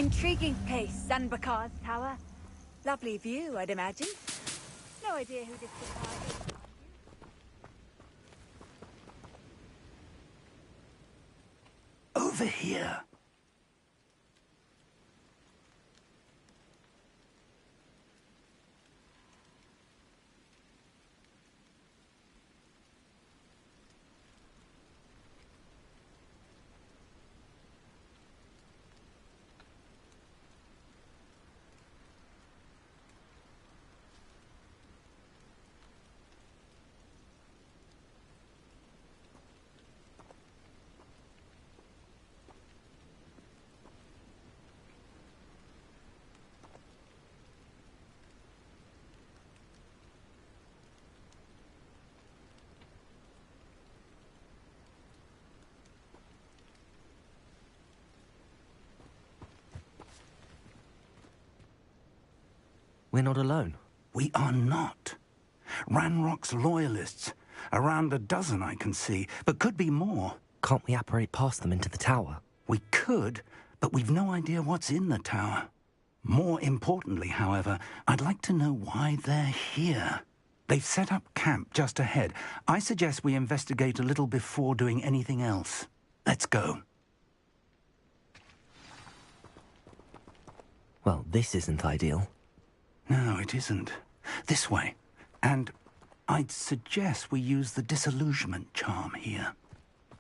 Intriguing place, Sanbakar's tower. Lovely view, I'd imagine. No idea who this Bakar is. Over here. We're not alone. We are not. Ranrock's loyalists. Around a dozen I can see, but could be more. Can't we apparate past them into the tower? We could, but we've no idea what's in the tower. More importantly, however, I'd like to know why they're here. They've set up camp just ahead. I suggest we investigate a little before doing anything else. Let's go. Well, this isn't ideal. No, it isn't. This way. And I'd suggest we use the disillusionment charm here.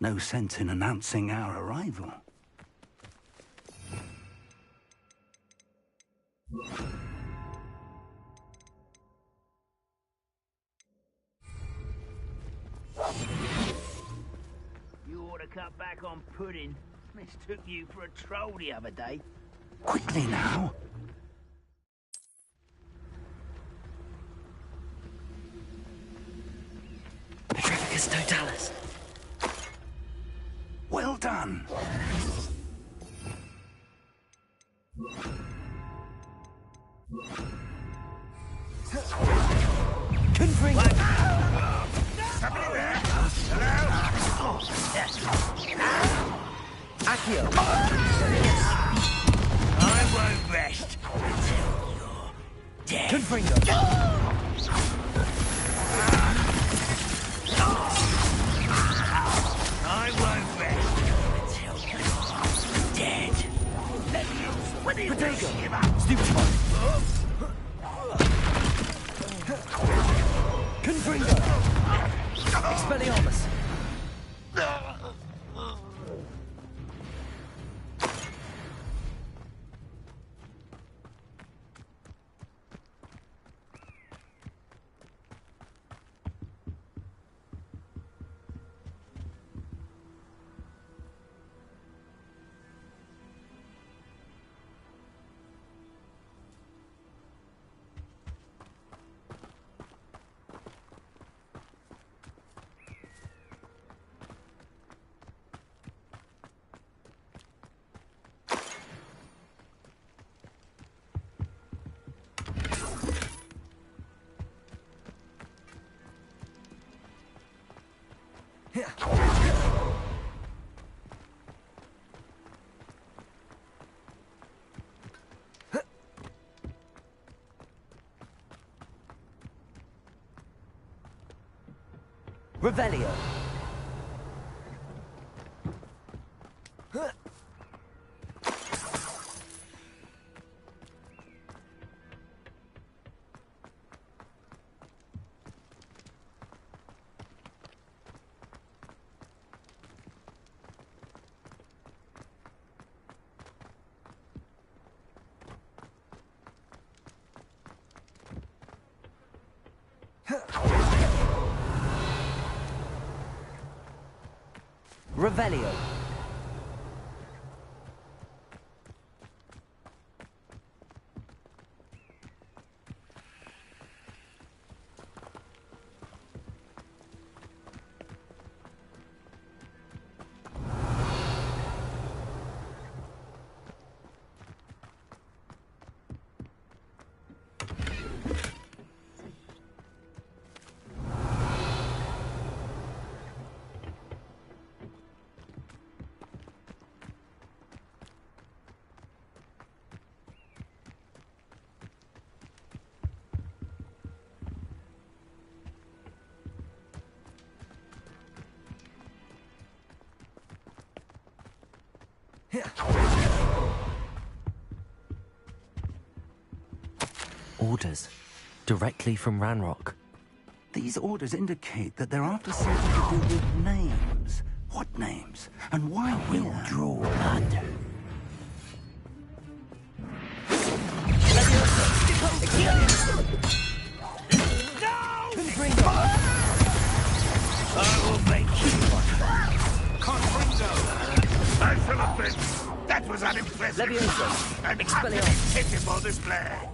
No sense in announcing our arrival. You ought to cut back on pudding. Mistook you for a troll the other day. Quickly now. Petrificus totalis. Well done. Confring. Accio. I won't rest until you're dead. Confringo. I won't rest until you're dead. Let loose. What is this? Give up. Stupefy. Confringo. Expelliarmus. Revelio. Revelio. Orders. Directly from Ranrock. These orders indicate that they're after something to do with names. What names? And why will Draw blood. I will make you one. Confringo! I fell offense. That was unimpressive. Leviosa. And Expelliarmus. utterly pitiful display.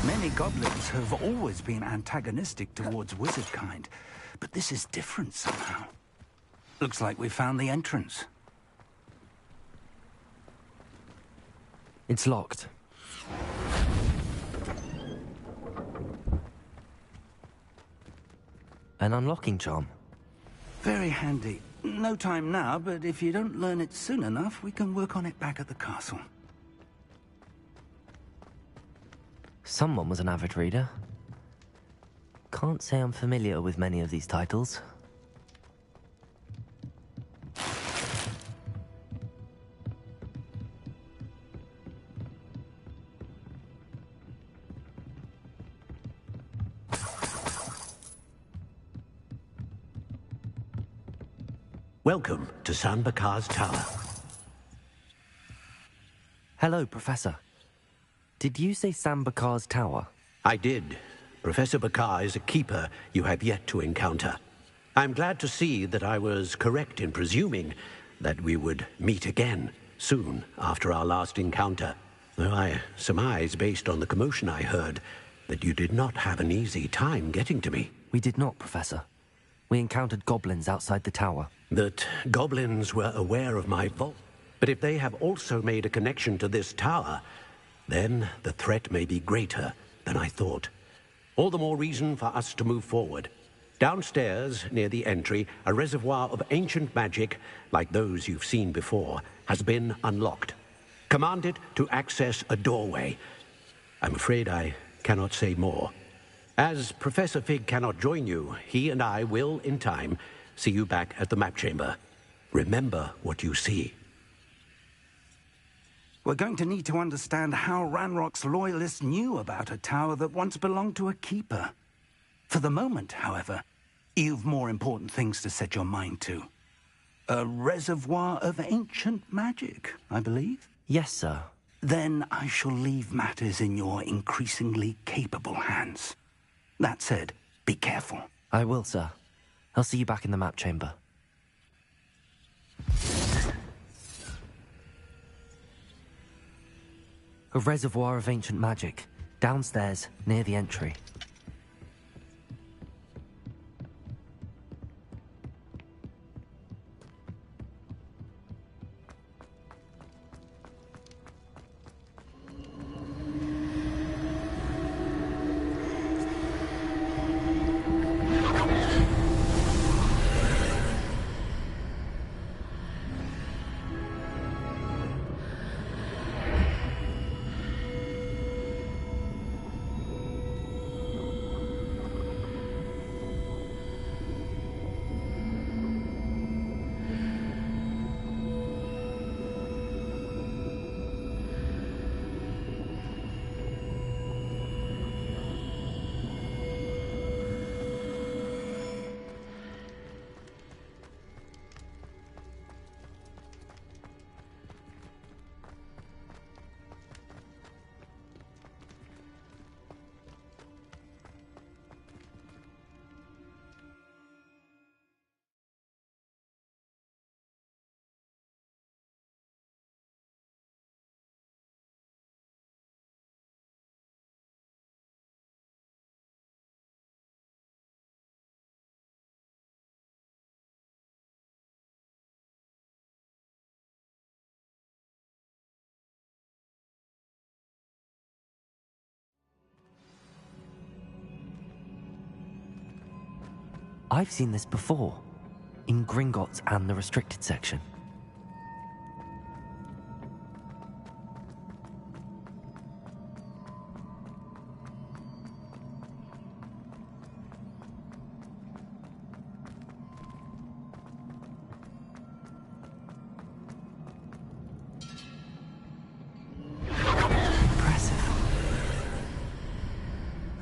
Many goblins have always been antagonistic towards wizardkind, but this is different somehow. Looks like we found the entrance. It's locked. An unlocking charm. Very handy. No time now, but if you don't learn it soon enough, we can work on it back at the castle. Someone was an avid reader. Can't say I'm familiar with many of these titles. Welcome to San Bakar's Tower. Hello, Professor. Did you say San Bakar's Tower? I did. Professor Bakar is a keeper you have yet to encounter. I'm glad to see that I was correct in presuming that we would meet again soon after our last encounter. Though I surmise, based on the commotion I heard, that you did not have an easy time getting to me. We did not, Professor. We encountered goblins outside the tower. That goblins were aware of my vault. But if they have also made a connection to this tower, then the threat may be greater than I thought. All the more reason for us to move forward. Downstairs, near the entry, a reservoir of ancient magic, like those you've seen before, has been unlocked. Command it to access a doorway. I'm afraid I cannot say more. As Professor Fig cannot join you, he and I will, in time, see you back at the map chamber. Remember what you see. We're going to need to understand how Ranrock's loyalists knew about a tower that once belonged to a keeper. For the moment, however, you've more important things to set your mind to. A reservoir of ancient magic, I believe? Yes, sir. Then I shall leave matters in your increasingly capable hands. That said, be careful. I will, sir. I'll see you back in the map chamber. A reservoir of ancient magic, downstairs, near the entry. I've seen this before, in Gringotts and the restricted section.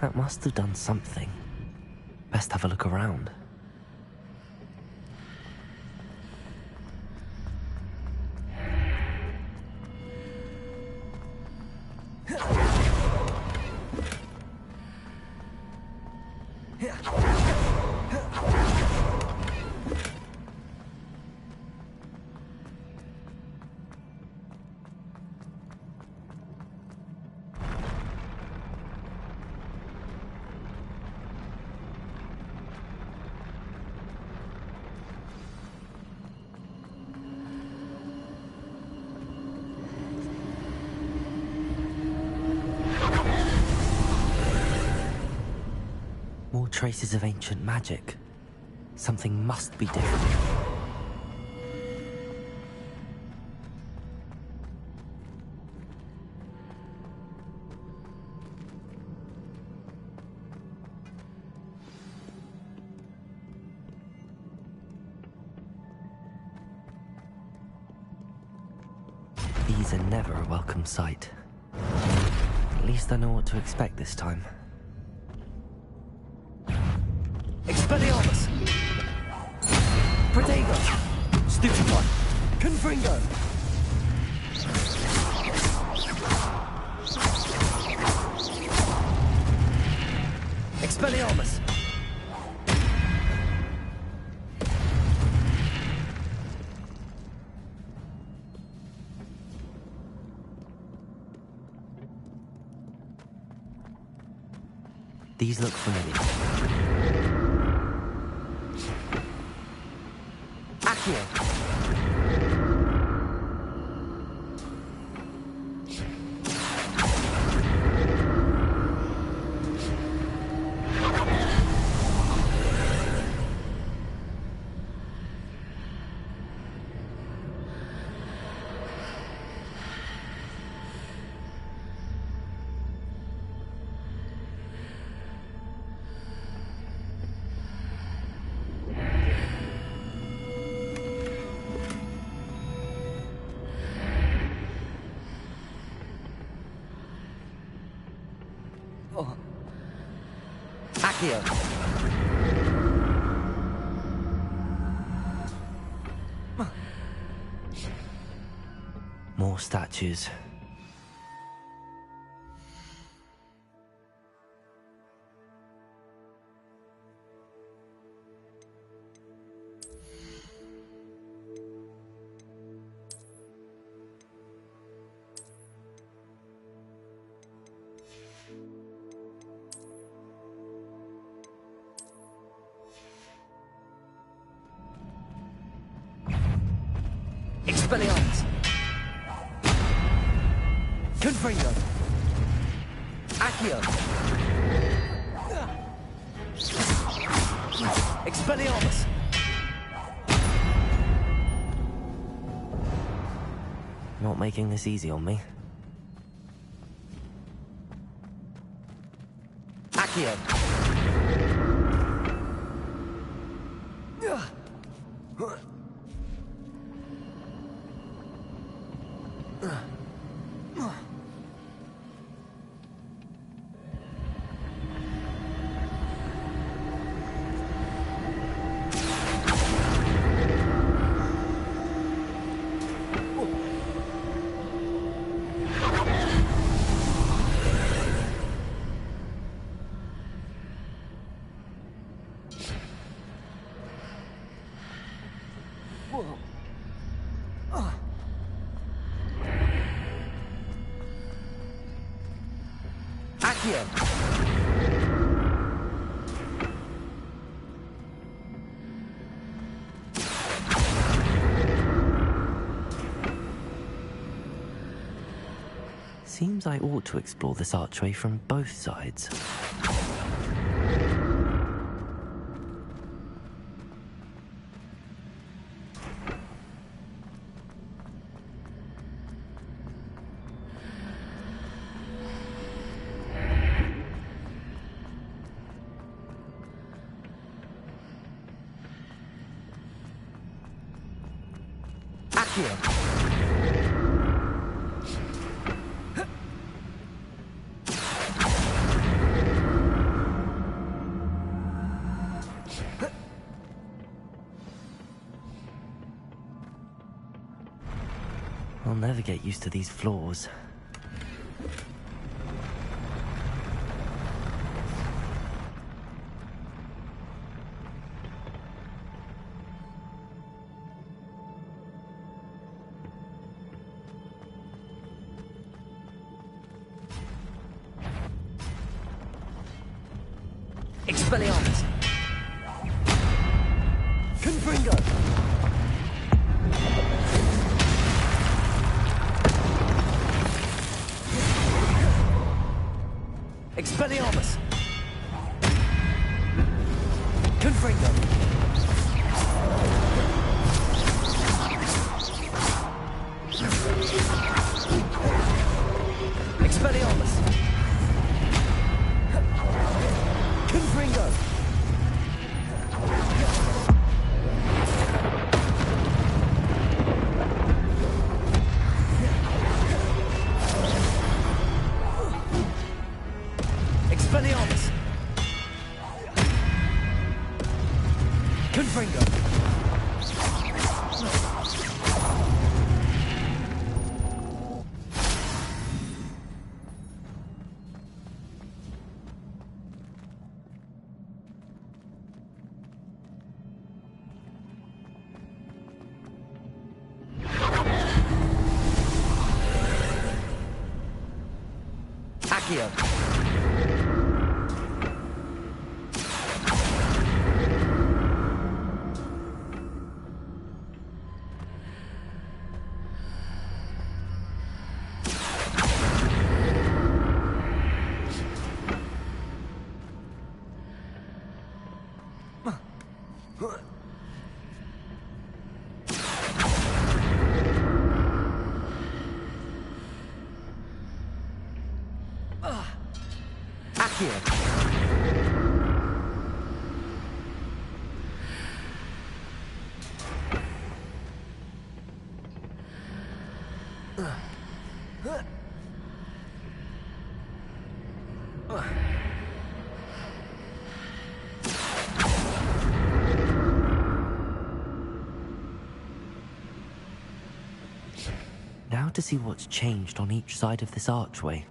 That must have done something. Best have a look around. More traces of ancient magic. Something must be different. These are never a welcome sight. At least I know what to expect this time. Expelliarmus! Protego! Stupefy! Confringo! Expelliarmus! These look familiar. Accio! Accio! More statues. Expelliarmus! Confringo! Accio! Expelliarmus! Not making this easy on me. Accio! Accio! Seems I ought to explore this archway from both sides. Accio! I'll never get used to these floors. Expelliarmus! Confringo! Expelliarmus! Confringo! Expelliarmus! Confringo! Expelliarmus! Confringo! Accio! Accio! Now to see what's changed on each side of this archway.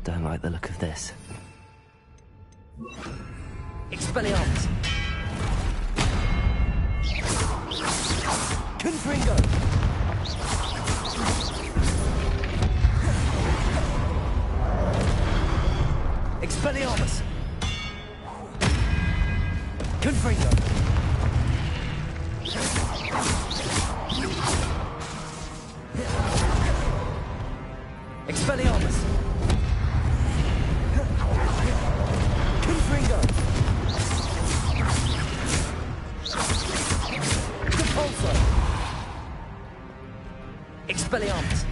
Don't like the look of this. Expelliarmus! Confringo! Expelliarmus! Confringo! Expelliarmus! Confringo! Repulsor! Expelliarmus!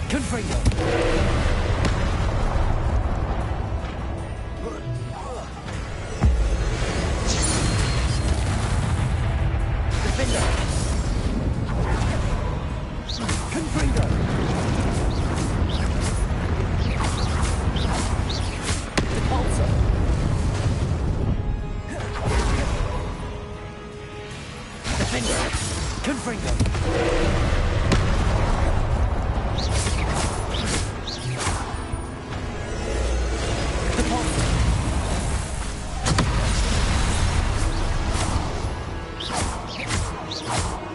Confringo! Defender! Confringo! Repulsor! Defender! Confringo!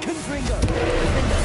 Confringo! Defender!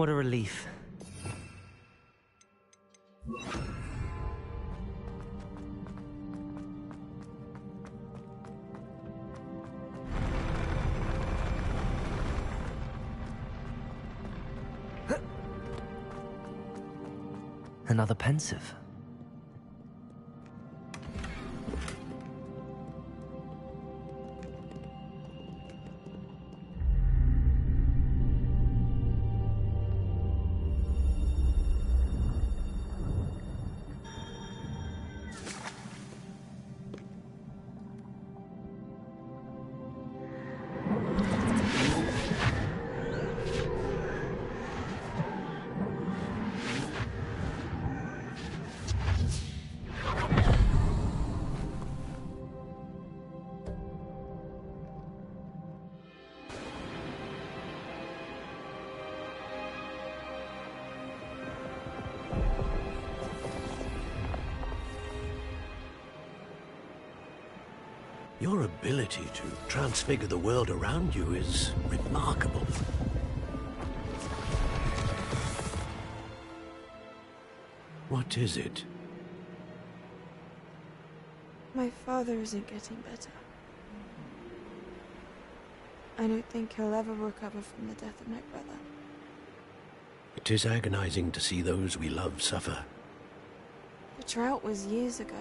What a relief. Another pensive. Your ability to transfigure the world around you is remarkable. What is it? My father isn't getting better. I don't think he'll ever recover from the death of my brother. It is agonizing to see those we love suffer. The drought was years ago,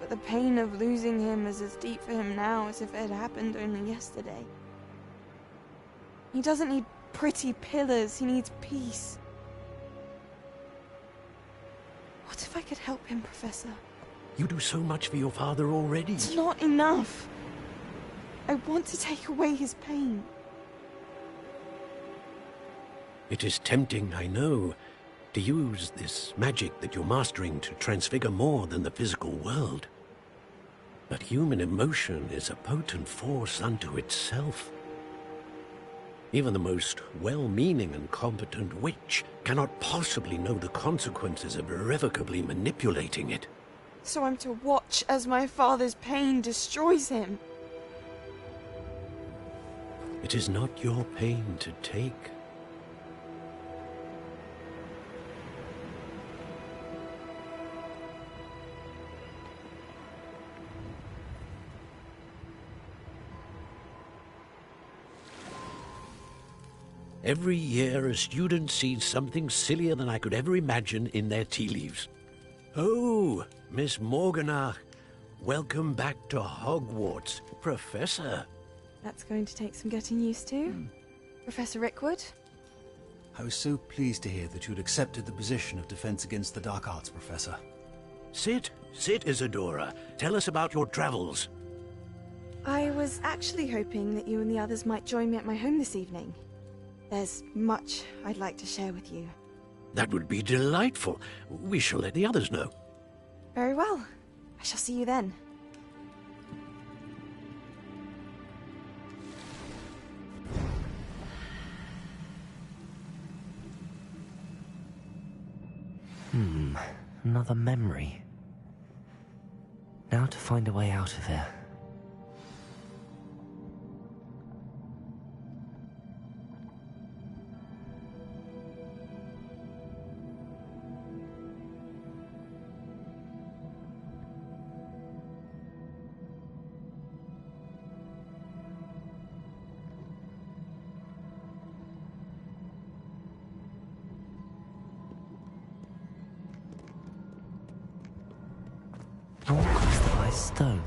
but the pain of losing him is as deep for him now as if it had happened only yesterday. He doesn't need pretty pillars, he needs peace. What if I could help him, Professor? You do so much for your father already. It's not enough. I want to take away his pain. It is tempting, I know, to use this magic that you're mastering to transfigure more than the physical world. But human emotion is a potent force unto itself. Even the most well-meaning and competent witch cannot possibly know the consequences of irrevocably manipulating it. So I'm to watch as my father's pain destroys him. It is not your pain to take. Every year, a student sees something sillier than I could ever imagine in their tea leaves. Oh, Miss Morganach, welcome back to Hogwarts, Professor. That's going to take some getting used to. Professor Rickwood? I was so pleased to hear that you'd accepted the position of Defense Against the Dark Arts, Professor. Sit, Isadora. Tell us about your travels. I was actually hoping that you and the others might join me at my home this evening. There's much I'd like to share with you. That would be delightful. We shall let the others know. Very well. I shall see you then. Another memory. Now to find a way out of here. All crystal by stone.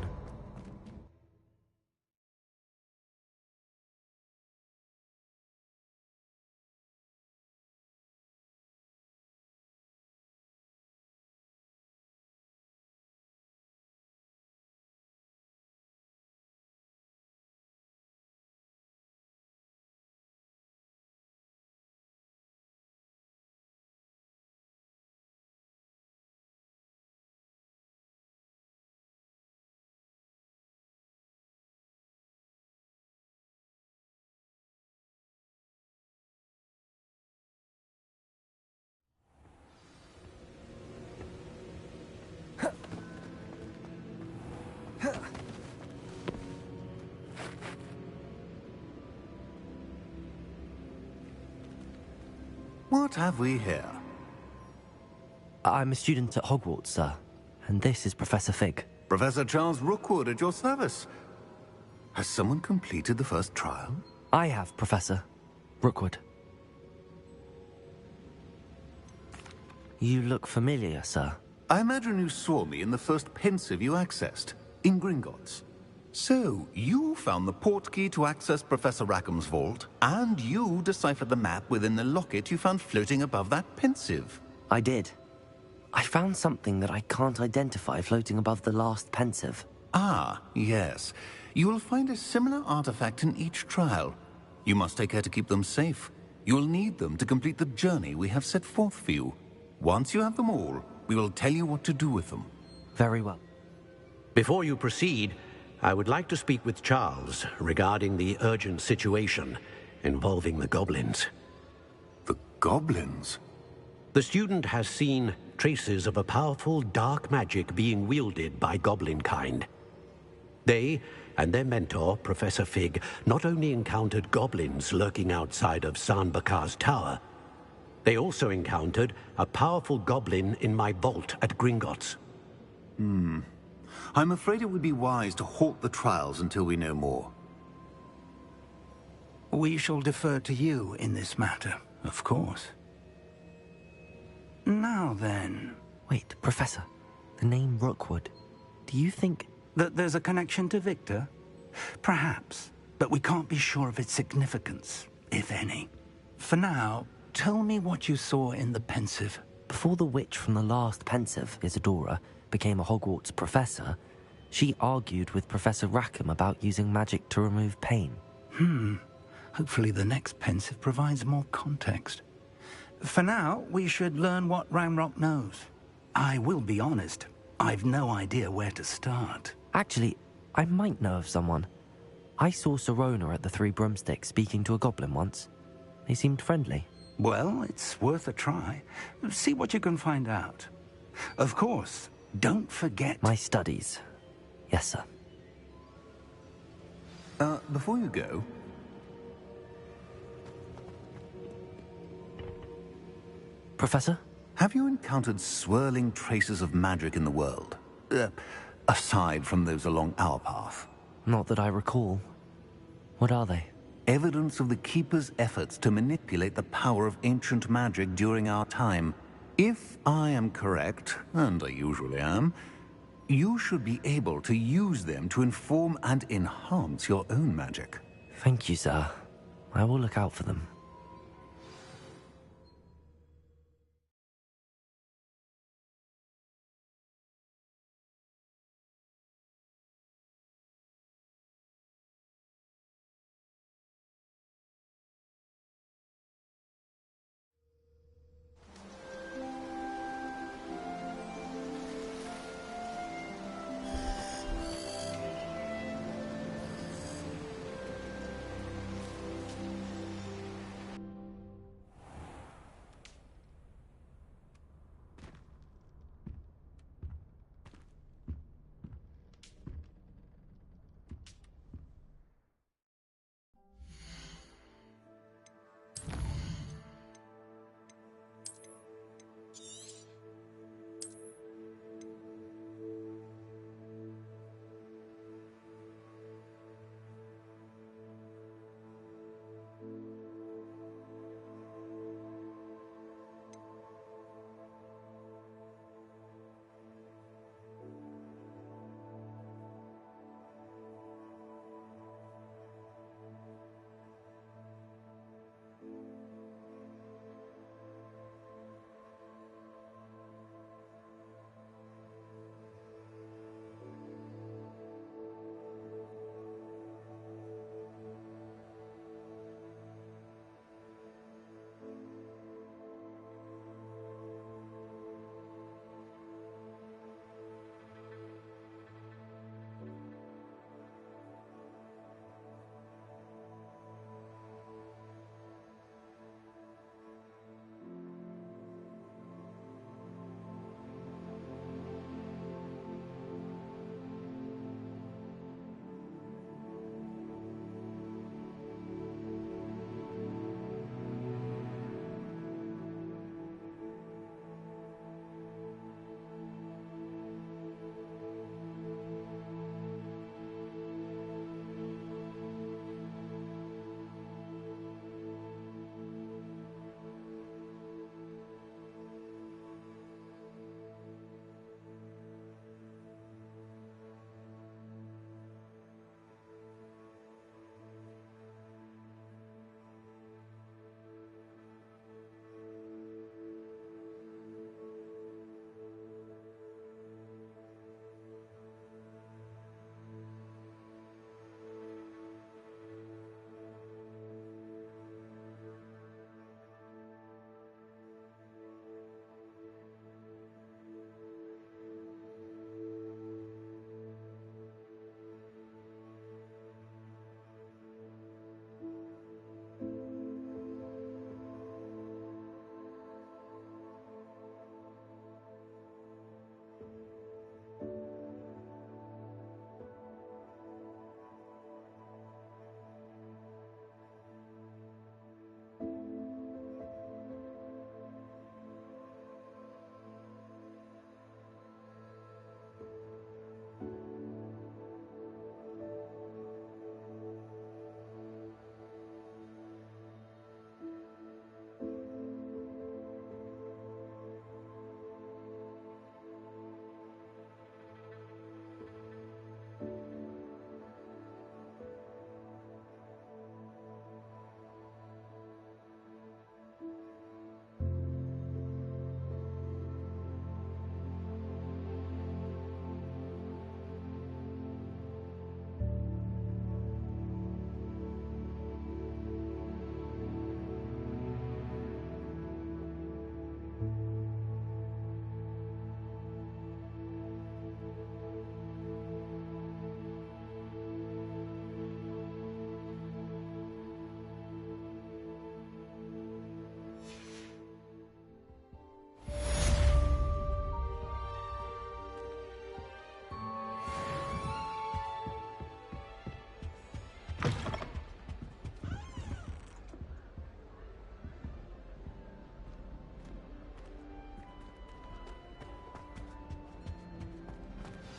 What have we here? I'm a student at Hogwarts, sir. And this is Professor Fig. Professor Charles Rookwood at your service. Has someone completed the first trial? I have, Professor Rookwood. You look familiar, sir. I imagine you saw me in the first pensive you accessed, in Gringotts. So, you found the portkey to access Professor Rackham's vault, and you deciphered the map within the locket you found floating above that pensive. I did. I found something that I can't identify floating above the last pensive. Ah, yes. You will find a similar artifact in each trial. You must take care to keep them safe. You will need them to complete the journey we have set forth for you. Once you have them all, we will tell you what to do with them. Very well. Before you proceed, I would like to speak with Charles regarding the urgent situation involving the goblins. The goblins? The student has seen traces of a powerful dark magic being wielded by goblin kind. They and their mentor, Professor Fig, not only encountered goblins lurking outside of San Bakar's tower, they also encountered a powerful goblin in my vault at Gringotts. I'm afraid it would be wise to halt the trials until we know more. We shall defer to you in this matter, of course. Now then... Wait, Professor. The name Rookwood. Do you think... that there's a connection to Victor? Perhaps, but we can't be sure of its significance, if any. For now, tell me what you saw in the pensive. Before the witch from the last pensive, Isadora, became a Hogwarts professor, she argued with Professor Rackham about using magic to remove pain. Hopefully the next pensive provides more context. For now, we should learn what Ranrock knows. I will be honest, I've no idea where to start. Actually, I might know of someone. I saw Sirona at the Three Broomsticks speaking to a goblin once. They seemed friendly. Well, it's worth a try. See what you can find out. Of course, don't forget... My studies. Yes, sir. Before you go... Professor? Have you encountered swirling traces of magic in the world? Aside from those along our path? Not that I recall. What are they? Evidence of the Keeper's efforts to manipulate the power of ancient magic during our time. If I am correct, and I usually am, you should be able to use them to inform and enhance your own magic. Thank you, sir. I will look out for them.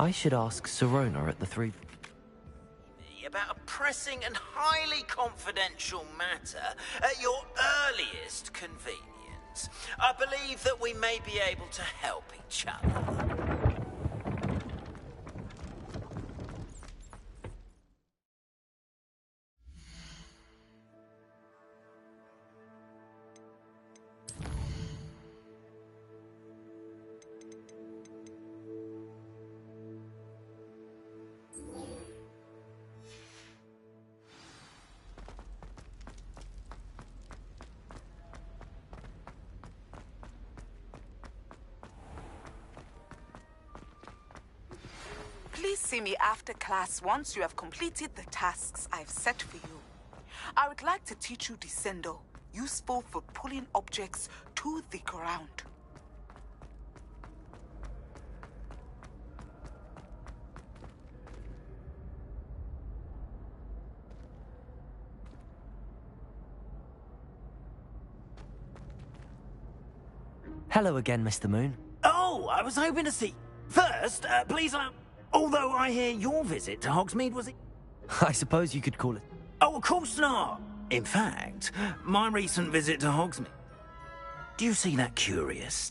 I should ask Sirona at the Three... About a pressing and highly confidential matter at your earliest convenience. I believe that we may be able to help each other. Please see me after class once you have completed the tasks I've set for you. I would like to teach you Descendo, useful for pulling objects to the ground. Hello again, Mr. Moon. Oh, I was hoping to see... First, please allow... Although I hear your visit to Hogsmeade was... I suppose you could call it... Oh, of course not. In fact, my recent visit to Hogsmeade... Do you see that curious...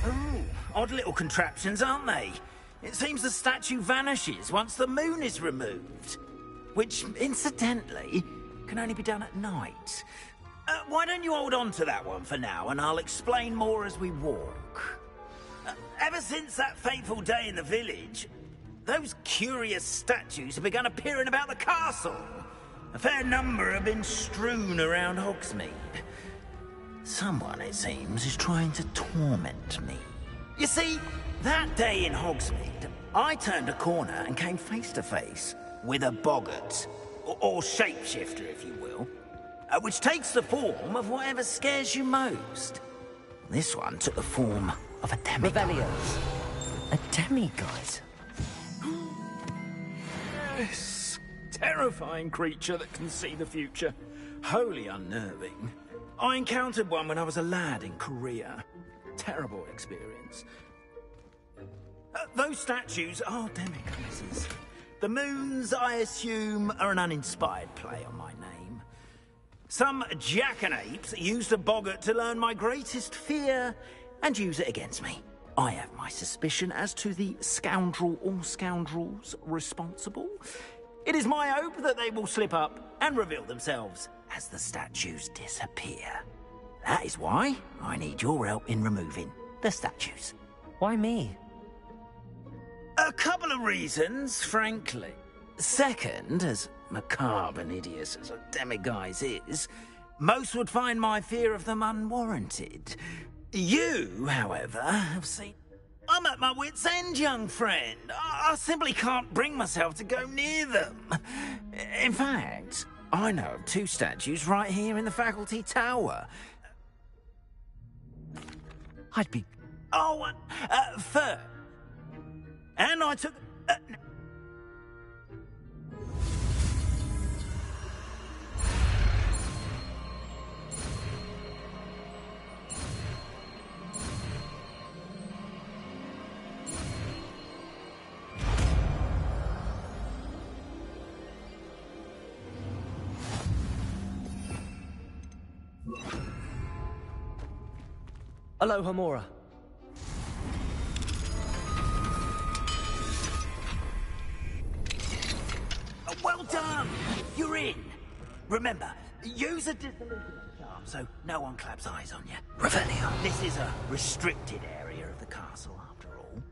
Oh, odd little contraptions, aren't they? It seems the statue vanishes once the moon is removed. Which, incidentally, can only be done at night. Why don't you hold on to that one for now, and I'll explain more as we walk. Ever since that fateful day in the village, those curious statues have begun appearing about the castle. A fair number have been strewn around Hogsmeade. Someone, it seems, is trying to torment me. You see, that day in Hogsmeade, I turned a corner and came face to face with a boggart, or shapeshifter, if you will, which takes the form of whatever scares you most. This one took the form of a demiguise. Revelio. A demiguise? Yes. Terrifying creature that can see the future. Wholly unnerving. I encountered one when I was a lad in Korea. Terrible experience. Those statues are demiguises. The moons, I assume, are an uninspired play on my name. Some jackanapes used a boggart to learn my greatest fear and use it against me. I have my suspicion as to the scoundrel or scoundrels responsible. It is my hope that they will slip up and reveal themselves as the statues disappear. That is why I need your help in removing the statues. Why me? A couple of reasons, frankly. Second, as macabre and hideous as a demiguise is, most would find my fear of them unwarranted. You, however, have seen... I'm at my wit's end, young friend. I simply can't bring myself to go near them. In fact, I know of two statues right here in the faculty tower. I'd be... Oh, third. And I took... Aloha, Mora. Well done! You're in. Remember, use a disillusionment charm so no one claps eyes on you. Revelio. This is a restricted area of the castle, after all.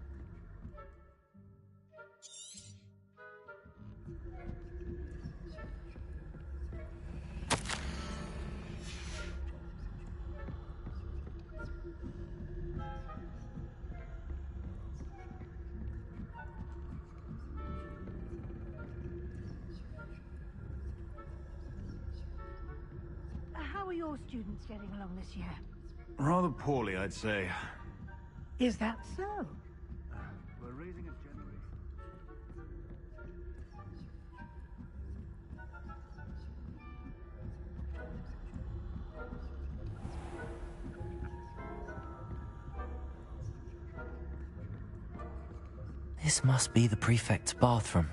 How are your students getting along this year? Rather poorly, I'd say. Is that so? We're raising a general... This must be the prefect's bathroom.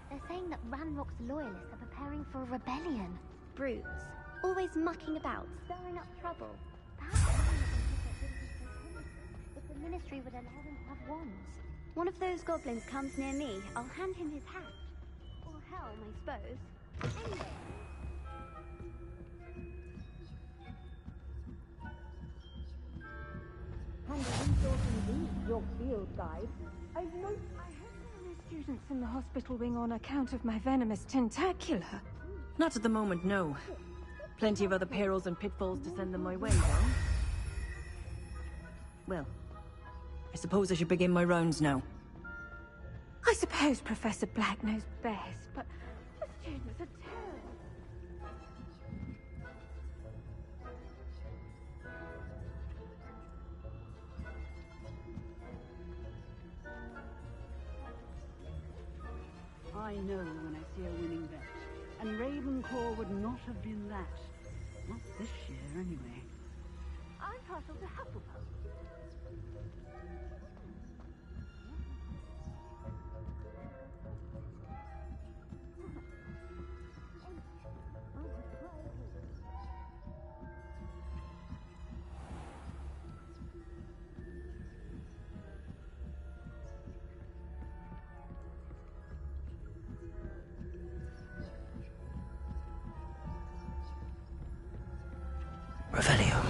They're saying that Ranrock's loyalists are preparing for a rebellion. Brutes. Always mucking about, stirring up trouble. Perhaps if the Ministry would allow them to have wands. One of those goblins comes near me, I'll hand him his hat. Or helm, I suppose. Anyway. And a resource indeed, your field guide. I hope there are no students in the hospital wing on account of my venomous tentacula. Not at the moment, no. Plenty of other perils and pitfalls to send them my way, though. Well, I suppose I should begin my rounds now. I suppose Professor Black knows best, but the students are terrible. I know when I see a winning bet, and Ravenclaw would not have been that. Not this year, anyway. I'm partial to Hufflepuff. Revelio.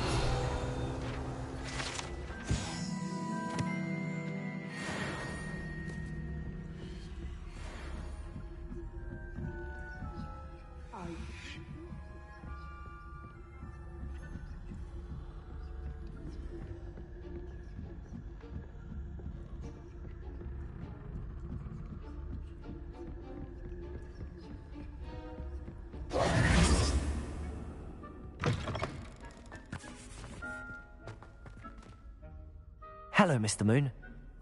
Hello, Mr. Moon.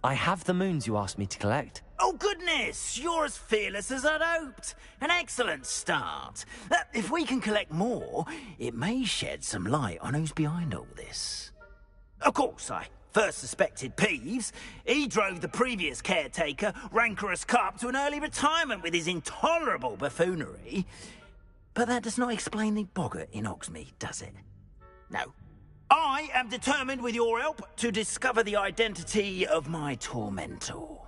I have the moons you asked me to collect. Oh, goodness! You're as fearless as I'd hoped. An excellent start. If we can collect more, it may shed some light on who's behind all this. Of course, I first suspected Peeves. He drove the previous caretaker, Rancorous Carp, to an early retirement with his intolerable buffoonery. But that does not explain the boggart in Hogsmeade, does it? No. I am determined, with your help, to discover the identity of my tormentor.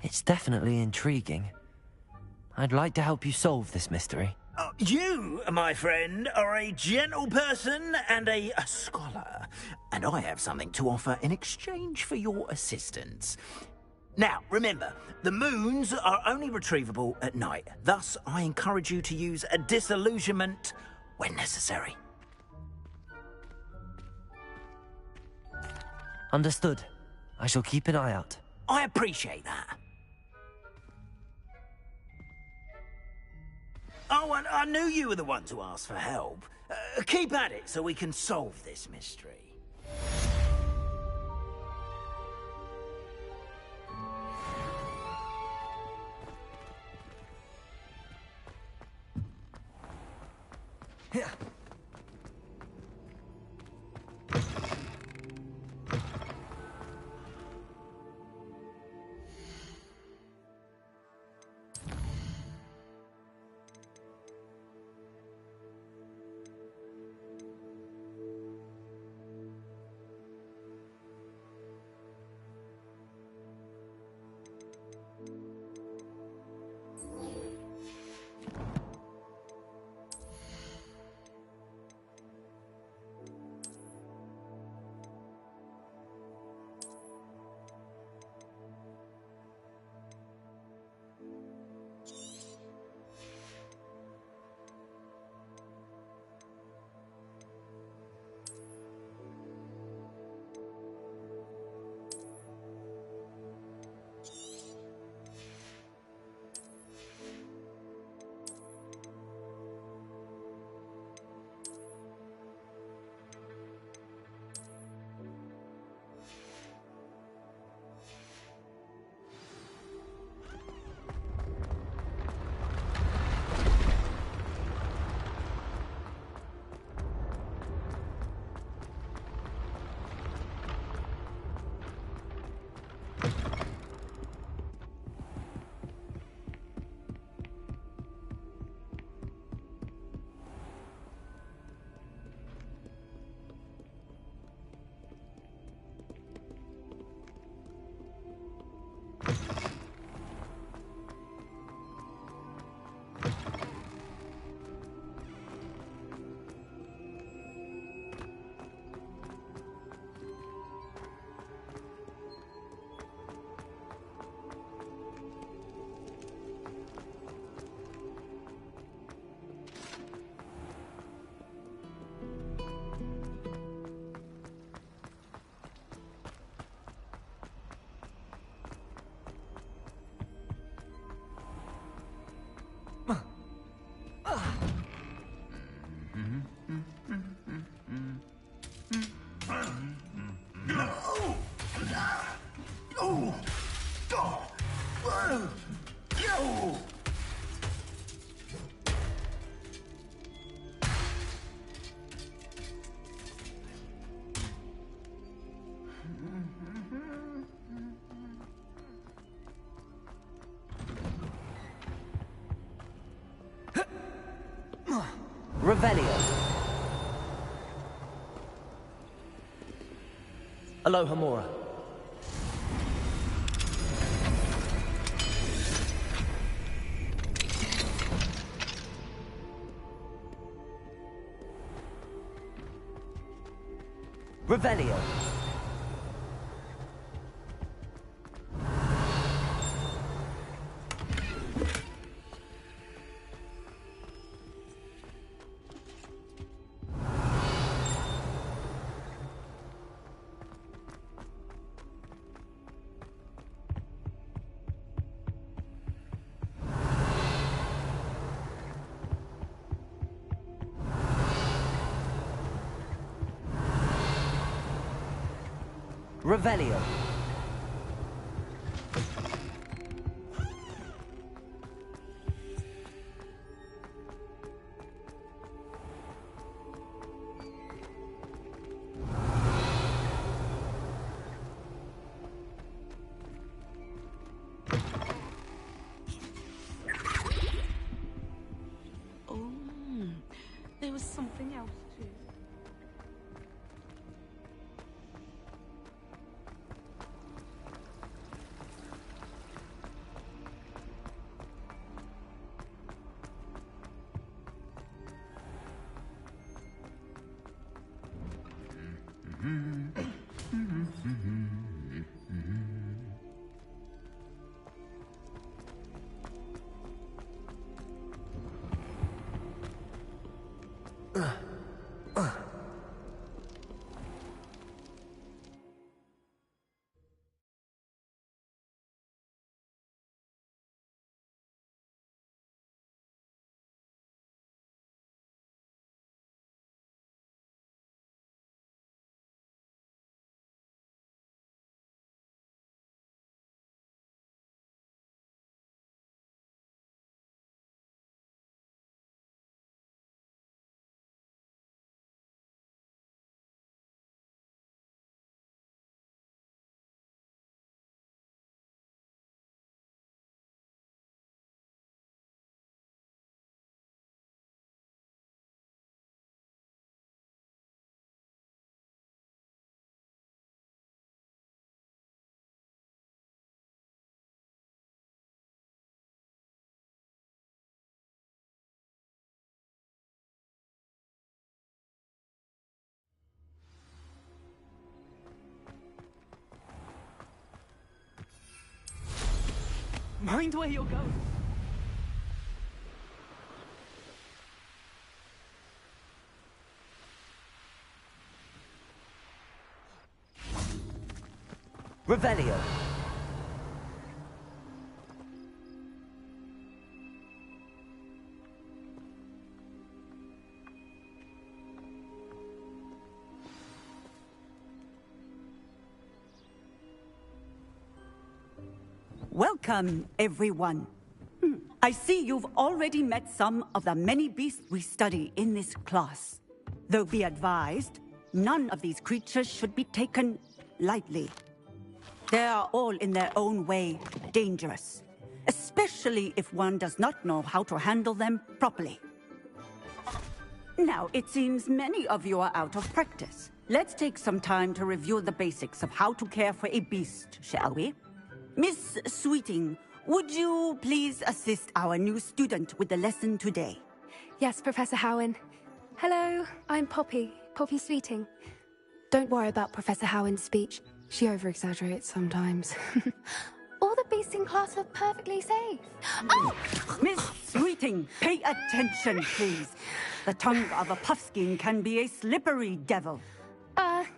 It's definitely intriguing. I'd like to help you solve this mystery. You, my friend, are a gentle person and a scholar, and I have something to offer in exchange for your assistance. Now, remember, the moons are only retrievable at night. Thus, I encourage you to use a disillusionment when necessary. Understood. I shall keep an eye out. I appreciate that. Oh, and I knew you were the one to ask for help. Keep at it so we can solve this mystery. Here. Revelio. Alohomora. Revelio. Revelio. Oh, there was something else too. Mind where you're going. Revelio. Welcome, everyone. I see you've already met some of the many beasts we study in this class. Though be advised, none of these creatures should be taken lightly. They are all in their own way dangerous, especially if one does not know how to handle them properly. Now, it seems many of you are out of practice. Let's take some time to review the basics of how to care for a beast, shall we? Miss Sweeting, would you please assist our new student with the lesson today? Yes, Professor Howen. Hello, I'm Poppy Sweeting. Don't worry about Professor Howen's speech. She over-exaggerates sometimes. All the beasts in class are perfectly safe. Oh! Miss Sweeting, pay attention, please. The tongue of a puffskein can be a slippery devil.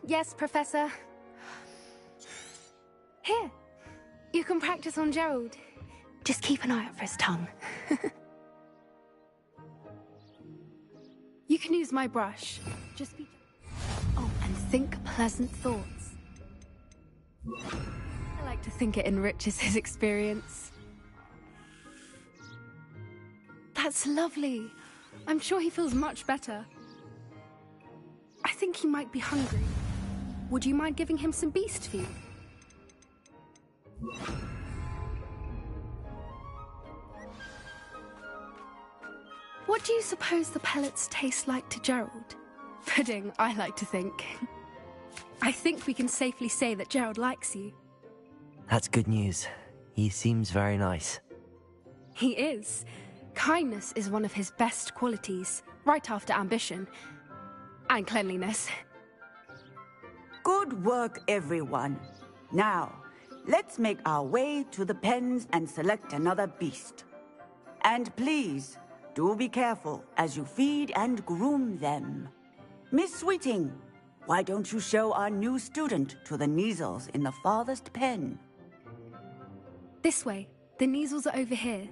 Yes, Professor. Here, you can practice on Gerald. Just keep an eye out for his tongue. You can use my brush. Just be... Oh, and think pleasant thoughts. I like to think it enriches his experience. That's lovely. I'm sure he feels much better. I think he might be hungry. Would you mind giving him some beast feed? What do you suppose the pellets taste like to Gerald? Pudding, I like to think. I think we can safely say that Gerald likes you. That's good news. He seems very nice. He is. Kindness is one of his best qualities, right after ambition. And cleanliness. Good work, everyone. Now, let's make our way to the pens and select another beast. And please, do be careful as you feed and groom them. Miss Sweeting, why don't you show our new student to the Kneazles in the farthest pen? This way. The Kneazles are over here.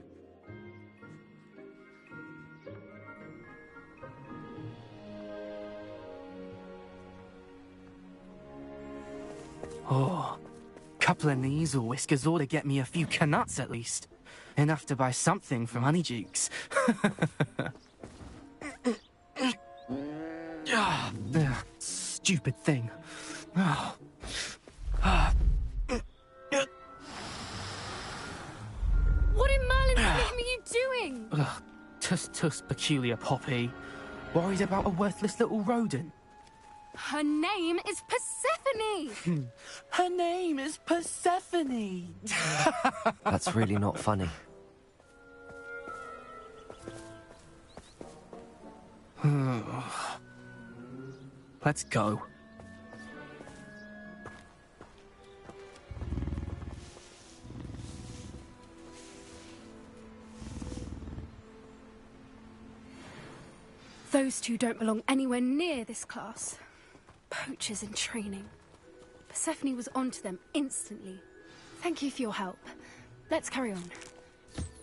Oh, couple of Kneazle whiskers ought to get me a few canuts at least. Enough to buy something from Honeydukes. Stupid thing. Oh. What in Merlin's name are you doing? Tuss, peculiar Poppy. Worried about a worthless little rodent. Her name is Persephone! Her name is Persephone! That's really not funny. Let's go. Those two don't belong anywhere near this class. Poachers in training. Persephone was onto them instantly. Thank you for your help. Let's carry on.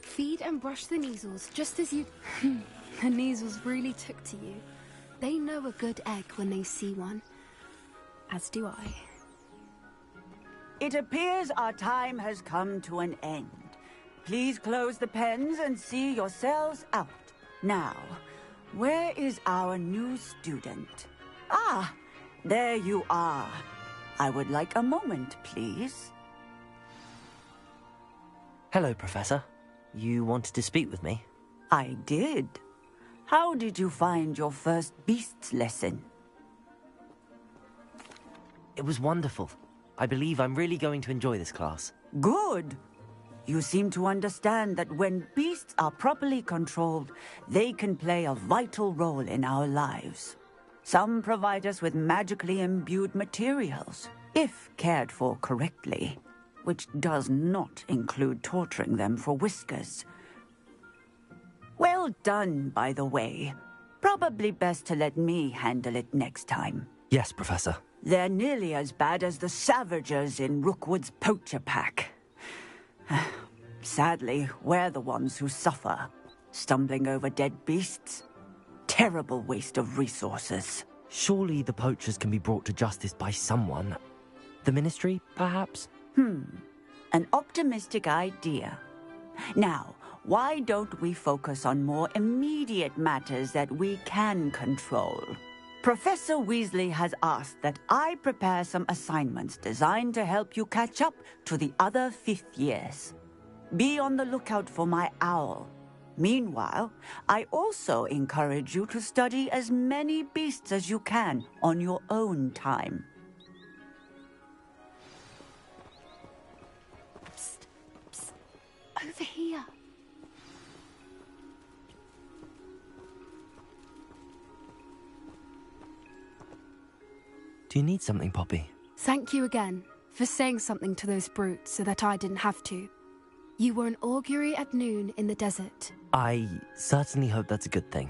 Feed and brush the Kneazles just as you... The Kneazles really took to you. They know a good egg when they see one. As do I. It appears our time has come to an end. Please close the pens and see yourselves out. Now, where is our new student? Ah, there you are. I would like a moment, please. Hello, Professor. You wanted to speak with me? I did. How did you find your first beasts lesson? It was wonderful. I believe I'm really going to enjoy this class. Good. You seem to understand that when beasts are properly controlled, they can play a vital role in our lives. Some provide us with magically imbued materials, if cared for correctly, which does not include torturing them for whiskers. Well done, by the way. Probably best to let me handle it next time. Yes, Professor. They're nearly as bad as the Savagers in Rookwood's poacher pack. Sadly, we're the ones who suffer, stumbling over dead beasts. Terrible waste of resources. Surely the poachers can be brought to justice by someone. The Ministry, perhaps? An optimistic idea. Now, why don't we focus on more immediate matters that we can control? Professor Weasley has asked that I prepare some assignments designed to help you catch up to the other 5th years. Be on the lookout for my owl. Meanwhile, I also encourage you to study as many beasts as you can on your own time. Psst, psst. Over here. Do you need something, Poppy? Thank you again for saying something to those brutes so that I didn't have to. You were an augury at noon in the desert. I certainly hope that's a good thing.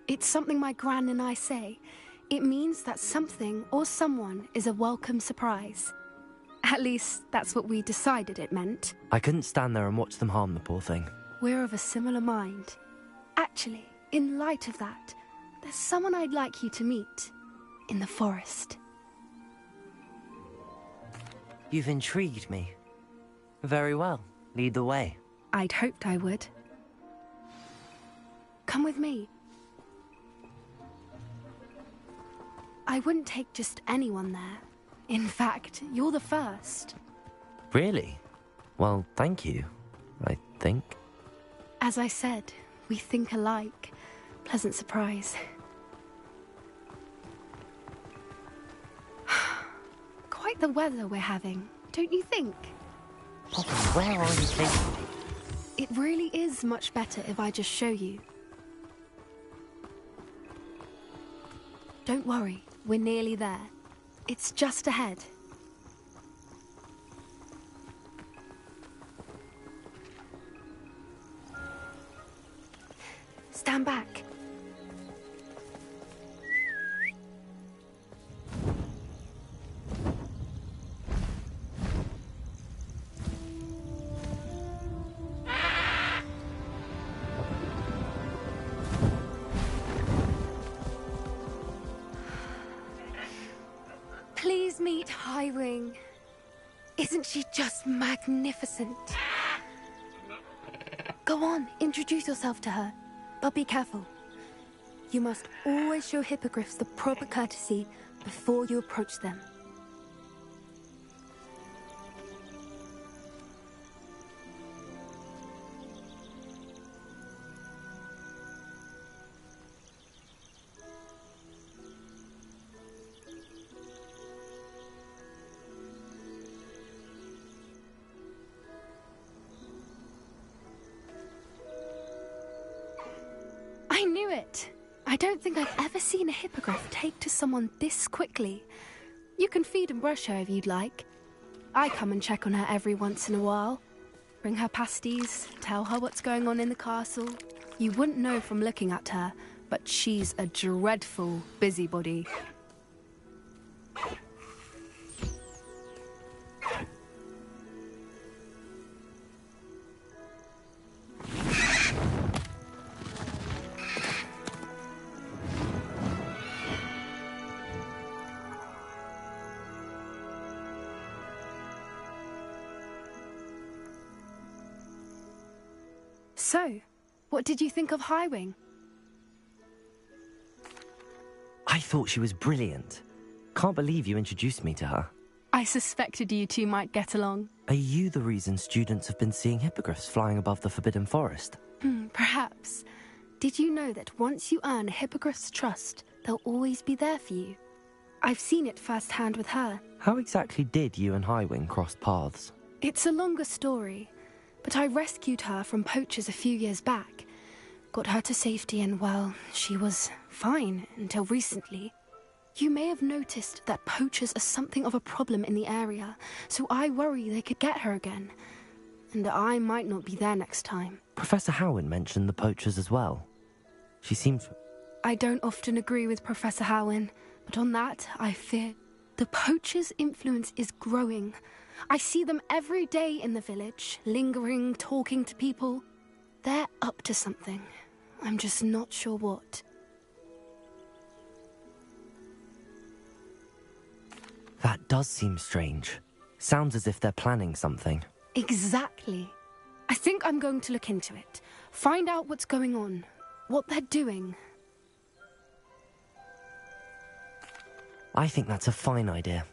It's something my gran and I say. It means that something or someone is a welcome surprise. At least, that's what we decided it meant. I couldn't stand there and watch them harm the poor thing. We're of a similar mind. Actually, in light of that, there's someone I'd like you to meet. In the forest. You've intrigued me. Very well. Lead the way. I'd hoped I would. Come with me. I wouldn't take just anyone there. In fact, you're the first. Really? Well, thank you, I think. As I said, we think alike. pleasant surprise. Quite the weather we're having, don't you think? Poppy, where are you taking me? It really is much better if I just show you. Don't worry, we're nearly there. It's just ahead. Stand back. Please meet Highwing. Isn't she just magnificent? Go on, introduce yourself to her. But be careful. You must always show hippogriffs the proper courtesy before you approach them. I knew it! I don't think I've ever seen a hippogriff take to someone this quickly. You can feed and brush her if you'd like. I come and check on her every once in a while. Bring her pasties, tell her what's going on in the castle. You wouldn't know from looking at her, but she's a dreadful busybody. So, what did you think of Highwing? I thought she was brilliant. Can't believe you introduced me to her. I suspected you two might get along. Are you the reason students have been seeing hippogriffs flying above the Forbidden Forest? Perhaps. Did you know that once you earn a hippogriff's trust, they'll always be there for you? I've seen it firsthand with her. How exactly did you and Highwing cross paths? It's a longer story, but I rescued her from poachers a few years back. Got her to safety and, well, she was fine until recently. You may have noticed that poachers are something of a problem in the area, so I worry they could get her again. And I might not be there next time. Professor Howin mentioned the poachers as well. She seems... I don't often agree with Professor Howin, but on that, I fear the poachers' influence is growing. I see them every day in the village, lingering, talking to people. They're up to something. I'm just not sure what. That does seem strange. Sounds as if they're planning something. Exactly. I think I'm going to look into it. Find out what's going on. What they're doing. I think that's a fine idea.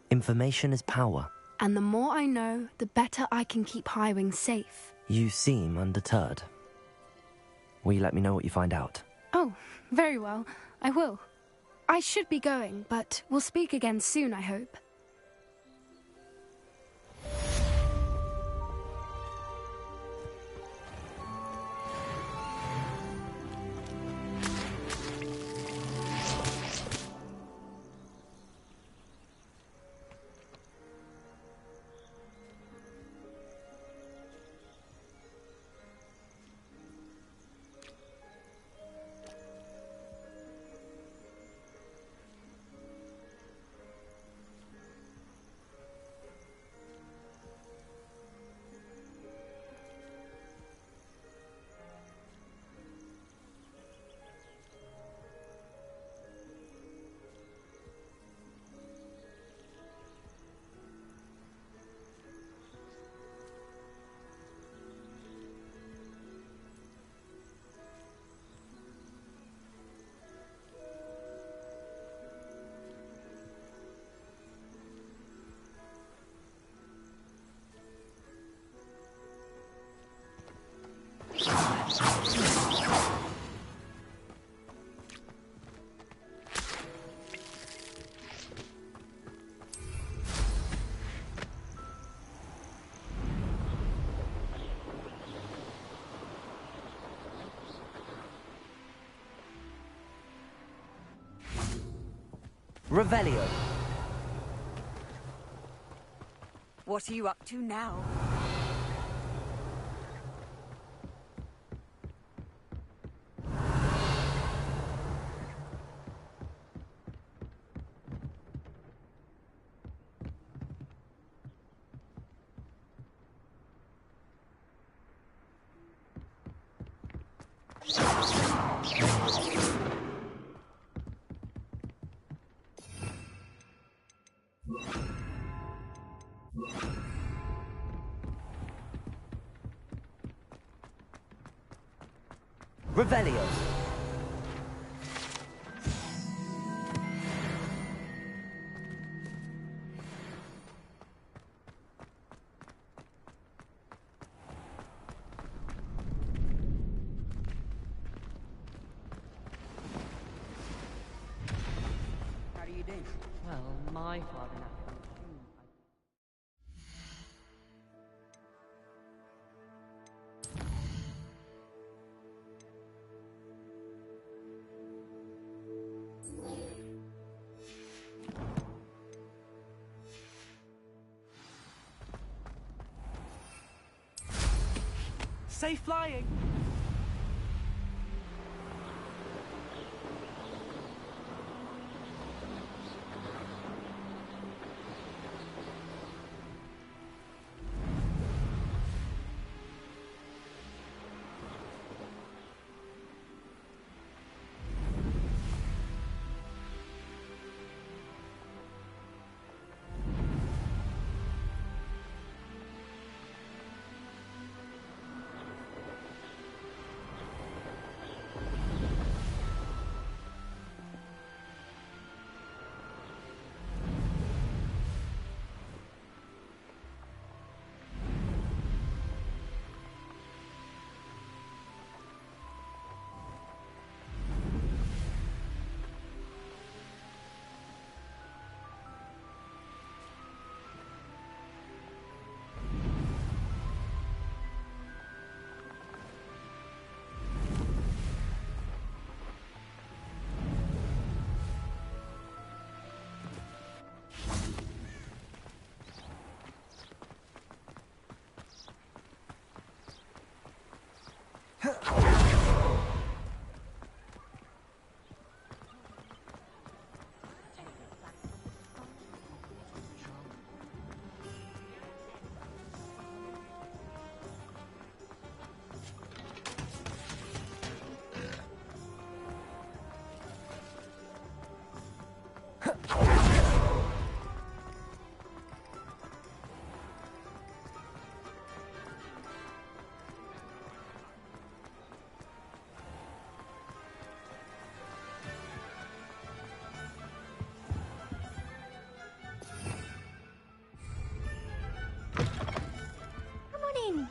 Information is power. And the more I know, the better I can keep Highwing safe. You seem undeterred. Will you let me know what you find out? Oh, very well. I will. I should be going, but we'll speak again soon, I hope. Revelio. What are you up to now? Revelio. How do you do? Well, my father now. Safe flying!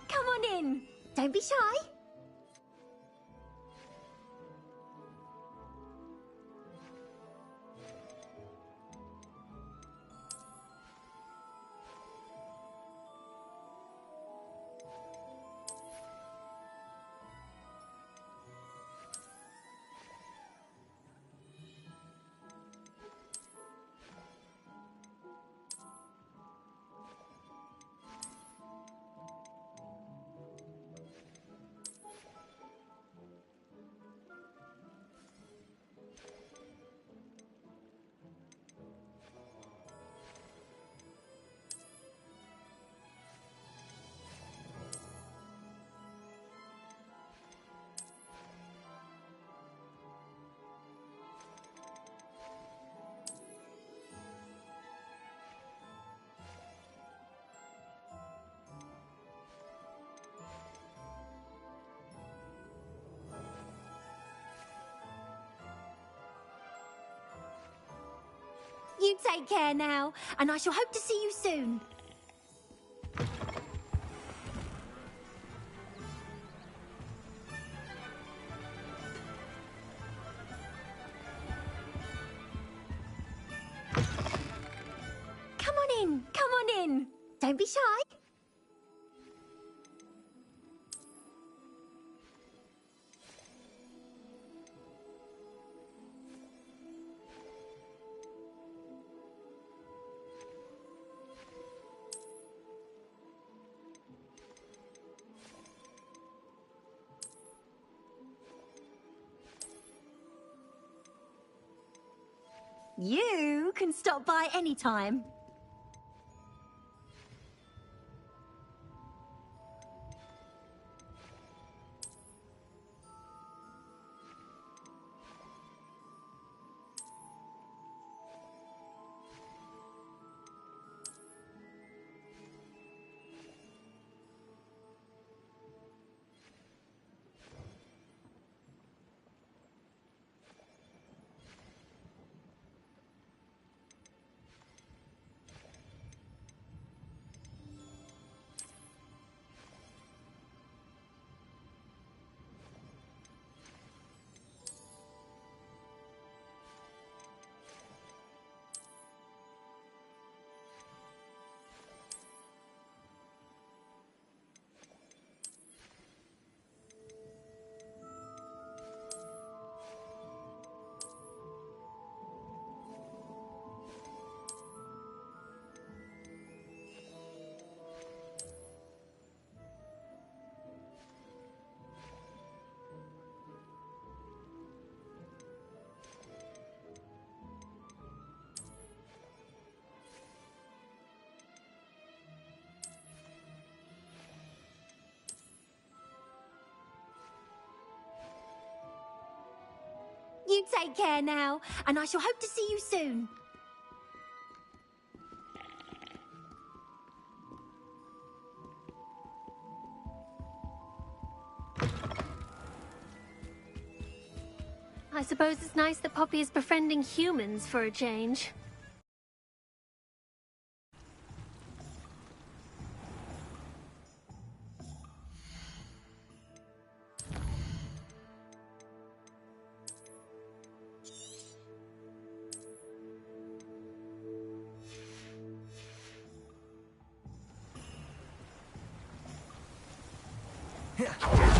Come on in. Don't be shy. You take care now, and I shall hope to see you soon. Come on in. Don't be shy. You can stop by anytime. You take care now, and I shall hope to see you soon. I suppose it's nice that Poppy is befriending humans for a change. Yeah.